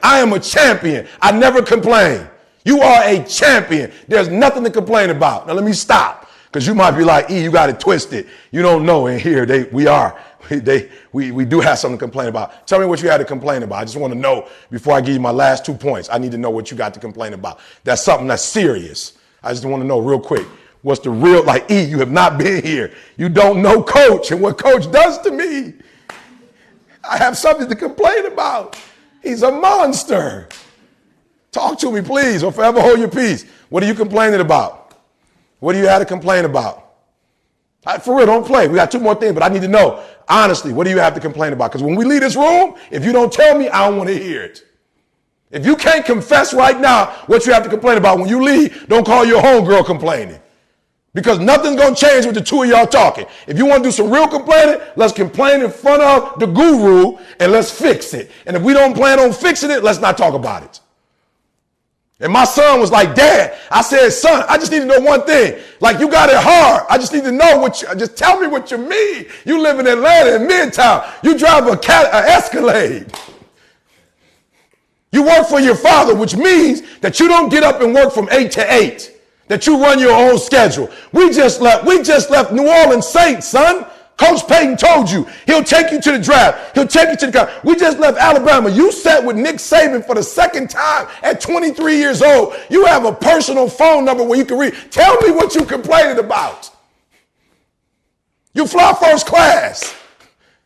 I am a champion. I never complain. You are a champion. There's nothing to complain about. Now let me stop, because you might be like, E, you got it twisted. You don't know. In here, we do have something to complain about. Tell me what you had to complain about. I just want to know before I give you my last 2 points. I need to know what you got to complain about. That's something that's serious. I just want to know real quick. What's the real, like, E, you have not been here. You don't know Coach and what Coach does to me. I have something to complain about. He's a monster. Talk to me, please, or forever hold your peace. What are you complaining about? What do you have to complain about? For real, don't play. We got 2 more things, but I need to know, honestly, what do you have to complain about? Because when we leave this room, if you don't tell me, I don't want to hear it. If you can't confess right now what you have to complain about when you leave, don't call your homegirl complaining. Because nothing's going to change with the 2 of y'all talking. If you want to do some real complaining, let's complain in front of the guru and let's fix it. And if we don't plan on fixing it, let's not talk about it. And my son was like, Dad, I said, son, I just need to know one thing. Like, you got it hard. I just need to know just tell me what you mean. You live in Atlanta in Midtown. You drive a Escalade. You work for your father, which means that you don't get up and work from 8 to 8. That you run your own schedule. We just left New Orleans Saints, son. Coach Payton told you he'll take you to the draft. He'll take you to the college. We just left Alabama. You sat with Nick Saban for the 2nd time at 23 years old. You have a personal phone number where you can read. Tell me what you complaining about. You fly first class.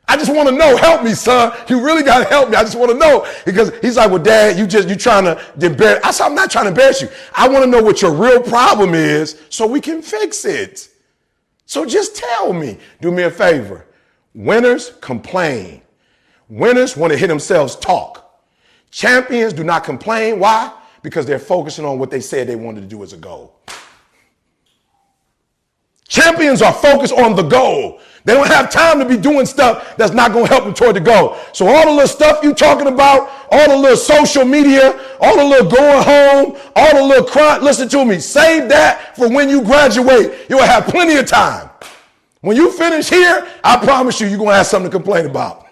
I just want to know. Help me, son. You really got to help me. I just want to know. Because he's like, well, Dad, you trying to embarrass. I said, I'm not trying to embarrass you. I want to know what your real problem is so we can fix it. So just tell me. Do me a favor. Winners complain. Winners want to hear themselves talk. Champions do not complain. Why? Because they're focusing on what they said they wanted to do as a goal. Champions are focused on the goal. They don't have time to be doing stuff that's not going to help them toward the goal. So all the little stuff you talking about, all the little social media, all the little going home, all the little crying, listen to me. Save that for when you graduate. You'll have plenty of time. When you finish here, I promise you, you're going to have something to complain about.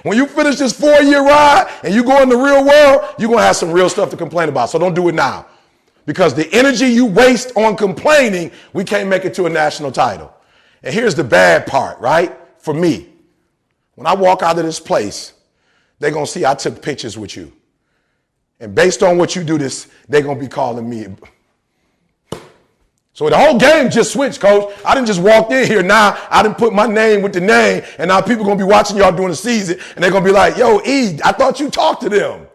When you finish this 4-year ride and you go in the real world, you're going to have some real stuff to complain about. So don't do it now. Because the energy you waste on complaining, we can't make it to a national title. And here's the bad part, right? For me, when I walk out of this place, they're going to see I took pictures with you. And based on what you do they're going to be calling me. So the whole game just switched, Coach. I didn't just walk in here. Now I didn't put my name with the name. And now people are going to be watching y'all during the season. And they're going to be like, yo, E, I thought you talked to them.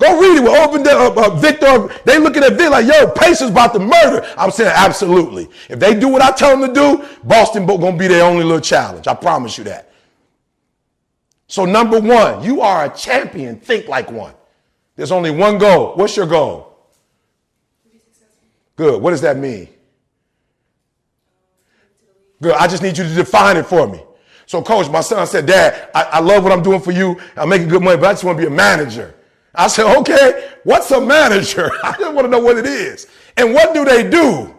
Go read it with Victor. They looking at Vic like, yo, Pace is about to murder. I'm saying absolutely. If they do what I tell them to do, Boston going to be their only little challenge. I promise you that. So number 1, you are a champion. Think like one. There's only one goal. What's your goal? Good. What does that mean? Good. I just need you to define it for me. So, Coach, my son said, Dad, I love what I'm doing for you. I'm making good money, but I just want to be a manager. I said, okay, what's a manager? I just want to know what it is. And what do they do?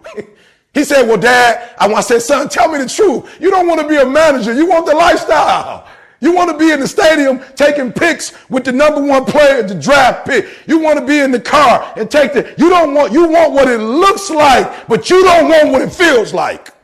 He said, well, Dad, I said, son, tell me the truth. You don't want to be a manager. You want the lifestyle. You want to be in the stadium taking pics with the number 1 player, the draft pick. You want to be in the car and you want what it looks like, but you don't want what it feels like.